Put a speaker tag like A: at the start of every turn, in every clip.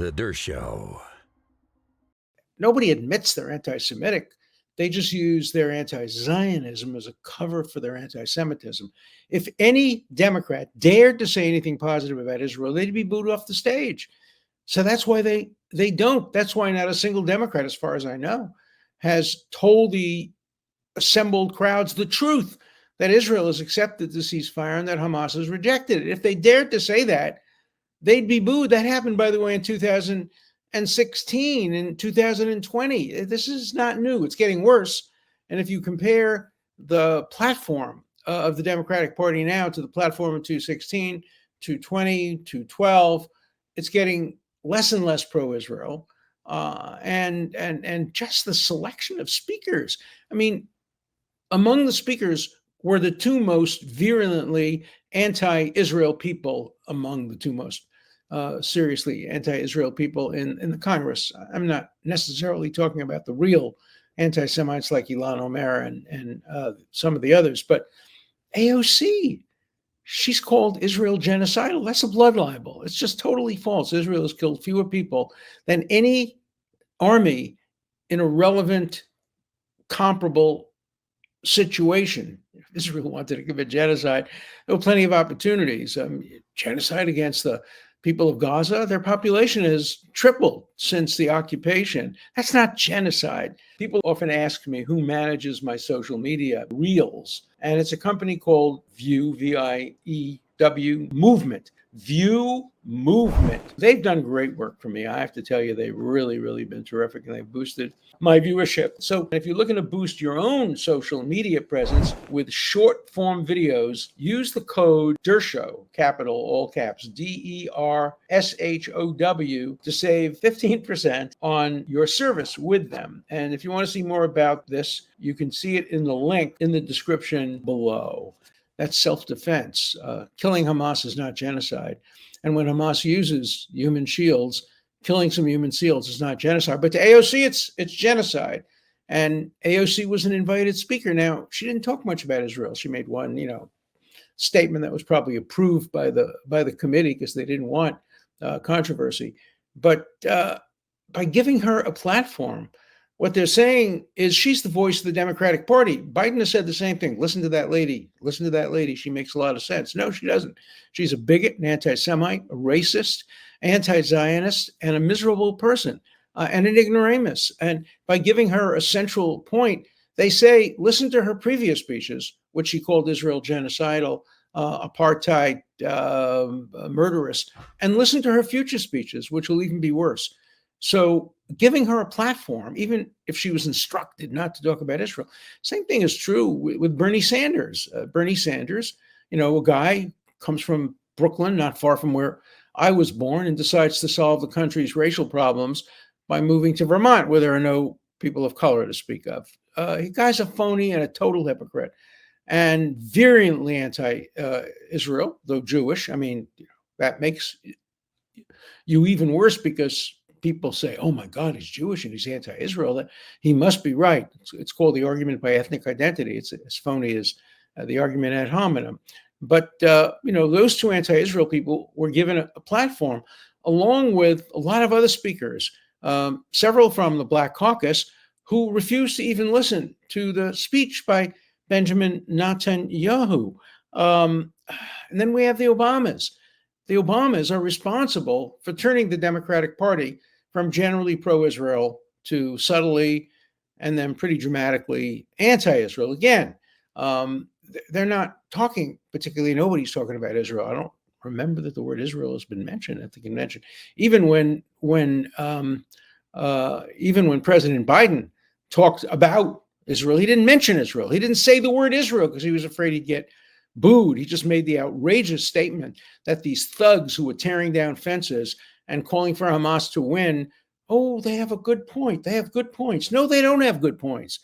A: The Dershow.
B: Nobody admits they're anti-Semitic. They just use their anti-Zionism as a cover for their anti-Semitism. If any Democrat dared to say anything positive about Israel, they'd be booed off the stage. So that's why they don't. That's why not a single Democrat, as far as I know, has told the assembled crowds the truth, that Israel has accepted the ceasefire and that Hamas has rejected it. If they dared to say that, they'd be booed. That happened, by the way, in 2016 and 2020. This is not new. It's getting worse. And if you compare the platform of the Democratic Party now to the platform of 2016, 2020, 2012, it's getting less and less pro-Israel. And just the selection of speakers. I mean, among the speakers were the two most virulently anti-Israel people among the two most seriously anti-Israel people in the Congress. I'm not necessarily talking about the real anti-Semites like Ilhan Omar and some of the others, but AOC, she's called Israel genocidal. That's a blood libel. It's just totally false. Israel has killed fewer people than any army in a relevant, comparable situation. If Israel wanted to commit genocide, there were plenty of opportunities. Genocide against the people of Gaza, their population has tripled since the occupation. That's not genocide. People often ask me who manages my social media reels, and it's a company called View, VIEW Movement. View Movement. They've done great work for me. I have to tell you, they've really, really been terrific, and they've boosted my viewership. So if you're looking to boost your own social media presence with short form videos, use the code Dershow, capital, all caps, DERSHOW, to save 15% on your service with them. And if you want to see more about this, you can see it in the link in the description below. That's self-defense. Killing Hamas is not genocide. And when Hamas uses human shields, killing some human shields is not genocide. But to AOC, it's genocide. And AOC was an invited speaker. Now, she didn't talk much about Israel. She made one, statement that was probably approved by the committee because they didn't want controversy. But by giving her a platform, what they're saying is she's the voice of the Democratic Party. Biden has said the same thing. Listen to that lady. Listen to that lady. She makes a lot of sense. No, she doesn't. She's a bigot, an anti-Semite, a racist, anti-Zionist, and a miserable person, and an ignoramus. And by giving her a central point, they say, listen to her previous speeches, which she called Israel genocidal, apartheid, murderous, and listen to her future speeches, which will even be worse. So giving her a platform, even if she was instructed not to talk about Israel, same thing is true with Bernie Sanders. Bernie Sanders, a guy comes from Brooklyn, not far from where I was born, and decides to solve the country's racial problems by moving to Vermont, where there are no people of color to speak of. The guy's a phony and a total hypocrite, and virulently anti-Israel, though Jewish. I mean, that makes you even worse because people say, oh my God, he's Jewish and he's anti-Israel. That he must be right. It's called the argument by ethnic identity. It's as phony as the argument ad hominem. But, those two anti-Israel people were given a platform, along with a lot of other speakers, several from the Black Caucus, who refused to even listen to the speech by Benjamin Netanyahu. And then we have the Obamas. The Obamas are responsible for turning the Democratic Party from generally pro-Israel to subtly and then pretty dramatically anti-Israel. Again, they're not talking particularly, nobody's talking about Israel. I don't remember that the word Israel has been mentioned at the convention. Even when President Biden talked about Israel, he didn't mention Israel. He didn't say the word Israel because he was afraid he'd get booed. He just made the outrageous statement that these thugs who were tearing down fences and calling for Hamas to win, they have a good point. They have good points. No, they don't have good points.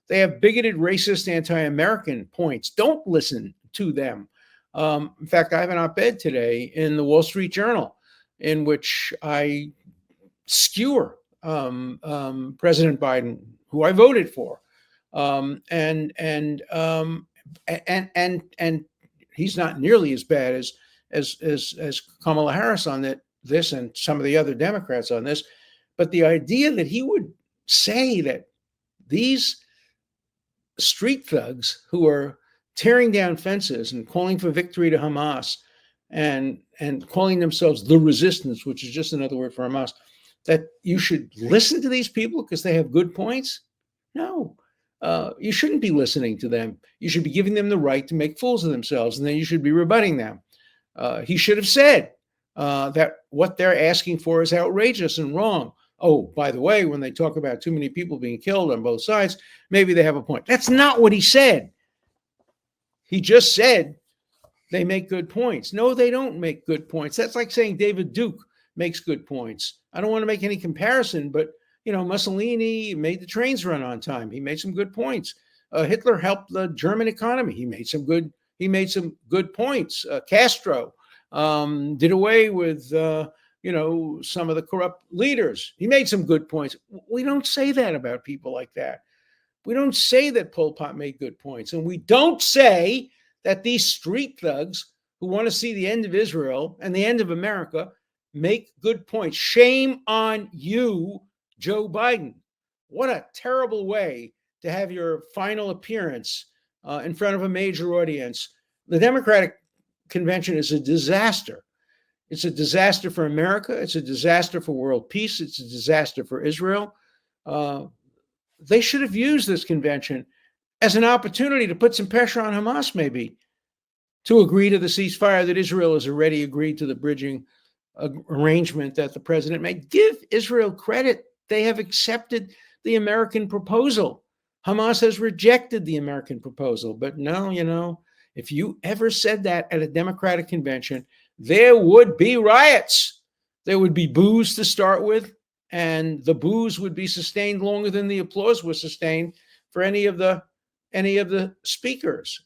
B: They have bigoted, racist, anti-American points. Don't listen to them. In fact, I have an op-ed today in the Wall Street Journal in which I skewer President Biden, who I voted for, and he's not nearly as bad as Kamala Harris on that this and some of the other Democrats on this, but the idea that he would say that these street thugs who are tearing down fences and calling for victory to Hamas and calling themselves the resistance, which is just another word for Hamas, that you should listen to these people because they have good points? No. You shouldn't be listening to them. You should be giving them the right to make fools of themselves, and then you should be rebutting them. He should have said that what they're asking for is outrageous and wrong. Oh, by the way, when they talk about too many people being killed on both sides, maybe they have a point. That's not what he said. He just said they make good points. No, they don't make good points. That's like saying David Duke makes good points. I don't want to make any comparison, but Mussolini made the trains run on time. He made some good points. Hitler helped the German economy. He made some good points. Castro did away with some of the corrupt leaders. He made some good points. We don't say that about people like that. We don't say that Pol Pot made good points. And we don't say that these street thugs who want to see the end of Israel and the end of America make good points. Shame on you, Joe Biden. What a terrible way to have your final appearance in front of a major audience. The Democratic convention is a disaster. It's a disaster for America. It's a disaster for world peace. It's a disaster for Israel. They should have used this convention as an opportunity to put some pressure on Hamas, maybe, to agree to the ceasefire that Israel has already agreed to, the bridging arrangement that the president made. Give Israel credit. They have accepted the American proposal. Hamas has rejected the American proposal. But no, if you ever said that at a Democratic convention, there would be riots. There would be boos to start with, and the boos would be sustained longer than the applause was sustained for any of the speakers.